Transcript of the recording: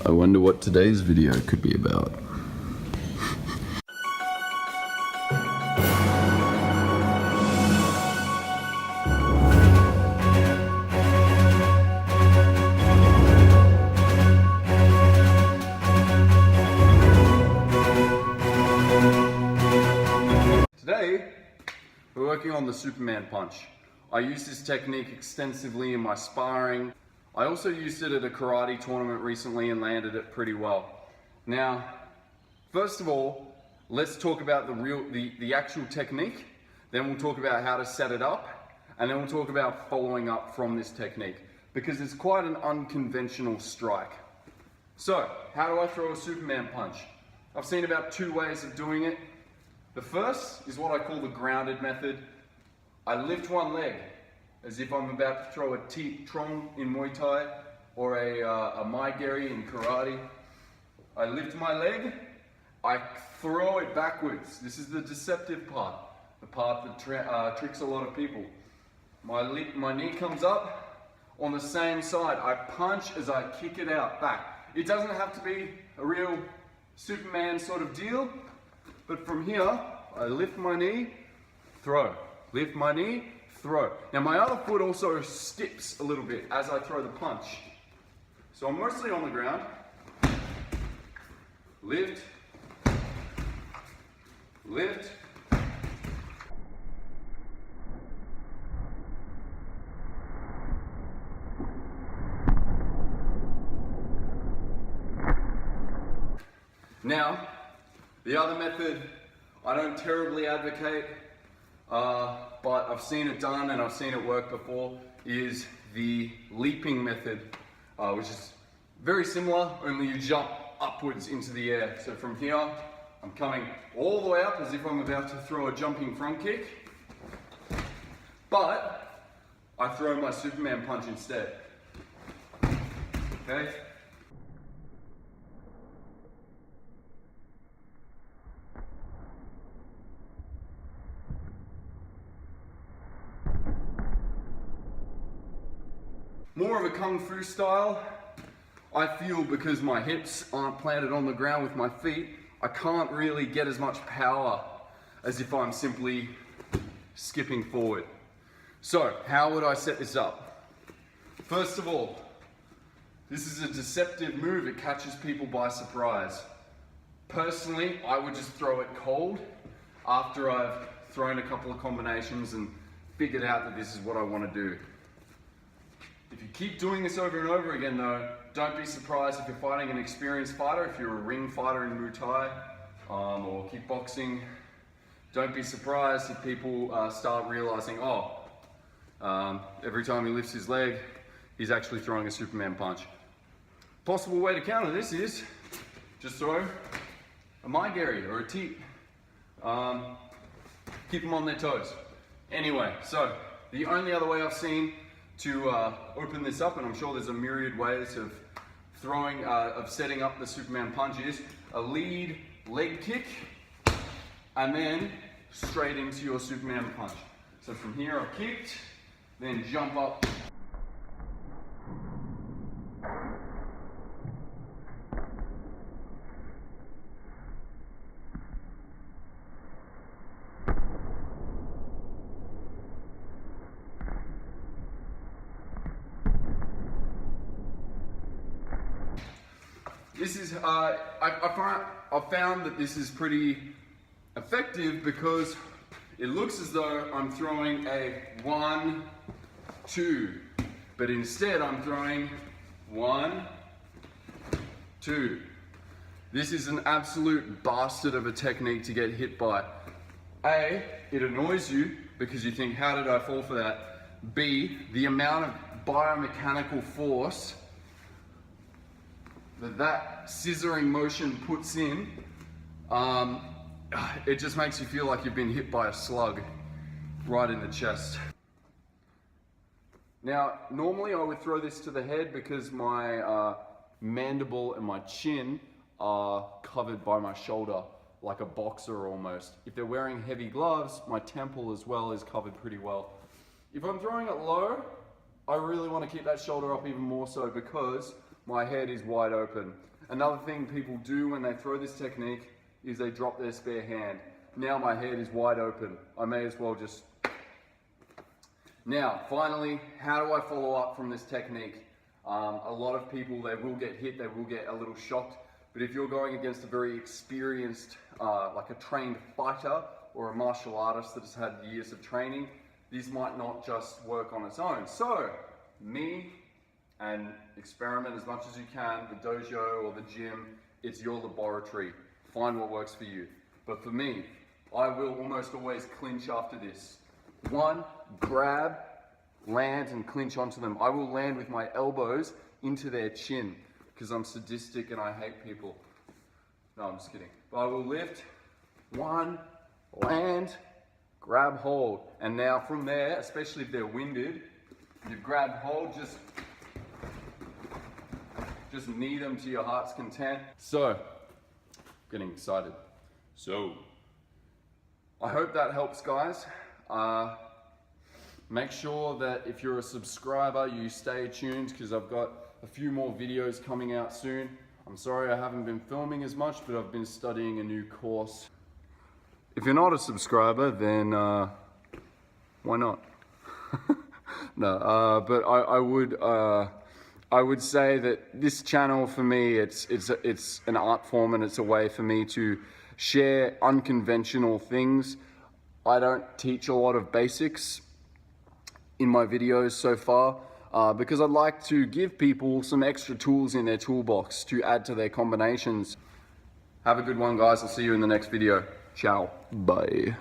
I wonder what today's video could be about. Today, we're working on the Superman punch. I use this technique extensively in my sparring. I also used it at a karate tournament recently and landed it pretty well. Now, first of all, let's talk about the actual technique. Then we'll talk about how to set it up. And then we'll talk about following up from this technique, because it's quite an unconventional strike. So, how do I throw a Superman punch? I've seen about 2 ways of doing it. The first is what I call the grounded method. I lift one leg as if I'm about to throw a teep trong in Muay Thai or a maigeri in karate. I lift my leg, I throw it backwards. This is the deceptive part, the part that tricks a lot of people. My knee comes up on the same side. I punch as I kick it out back. It doesn't have to be a real Superman sort of deal, but from here, I lift my knee, throw. Lift my knee, throw. Now my other foot also skips a little bit as I throw the punch. So I'm mostly on the ground. Lift, lift. Now, the other method I don't terribly advocate, but I've seen it done and I've seen it work before, is the leaping method, which is very similar, only you jump upwards into the air. So from here, I'm coming all the way up as if I'm about to throw a jumping front kick, but I throw my Superman punch instead. Okay? More of a kung fu style, I feel, because my hips aren't planted on the ground with my feet, I can't really get as much power as if I'm simply skipping forward. So, how would I set this up? First of all, this is a deceptive move. It catches people by surprise. Personally, I would just throw it cold after I've thrown a couple of combinations and figured out that this is what I want to do. If you keep doing this over and over again though, don't be surprised if you're fighting an experienced fighter, if you're a ring fighter in Muay Thai or kickboxing. Don't be surprised if people start realizing, every time he lifts his leg, he's actually throwing a Superman punch. Possible way to counter this is just throw a maigeri or a teep. Keep them on their toes. Anyway, so the only other way I've seen to open this up, and I'm sure there's a myriad ways of setting up the Superman punch, is a lead leg kick and then straight into your Superman punch. So from here I've kicked, then jump up. This is, I've found that this is pretty effective because it looks as though I'm throwing a 1, 2, but instead I'm throwing 1, 2. This is an absolute bastard of a technique to get hit by. A, it annoys you because you think, how did I fall for that? B, the amount of biomechanical force that scissoring motion puts in, it just makes you feel like you've been hit by a slug right in the chest. Now, normally I would throw this to the head because my mandible and my chin are covered by my shoulder, like a boxer almost. If they're wearing heavy gloves, my temple as well is covered pretty well. If I'm throwing it low, I really want to keep that shoulder up even more so because my head is wide open. Another thing people do when they throw this technique is they drop their spare hand. Now my head is wide open. I may as well just... Now, finally, how do I follow up from this technique? A lot of people, they will get hit, they will get a little shocked, but if you're going against a very experienced, like a trained fighter or a martial artist that has had years of training, this might not just work on its own. So, me and experiment as much as you can, the dojo or the gym, it's your laboratory. Find what works for you. But for me, I will almost always clinch after this. One, grab, land and clinch onto them. I will land with my elbows into their chin because I'm sadistic and I hate people. No, I'm just kidding. But I will lift, one, land, grab hold. And now from there, especially if they're winded, you grab hold, just knee them to your heart's content. So, getting excited. So, I hope that helps, guys. Make sure that if you're a subscriber, you stay tuned because I've got a few more videos coming out soon. I'm sorry I haven't been filming as much, but I've been studying a new course. If you're not a subscriber, then why not? No, but I would say that this channel for me, it's an art form and it's a way for me to share unconventional things. I don't teach a lot of basics in my videos so far because I'd like to give people some extra tools in their toolbox to add to their combinations. Have a good one, guys. I'll see you in the next video. Ciao. Bye.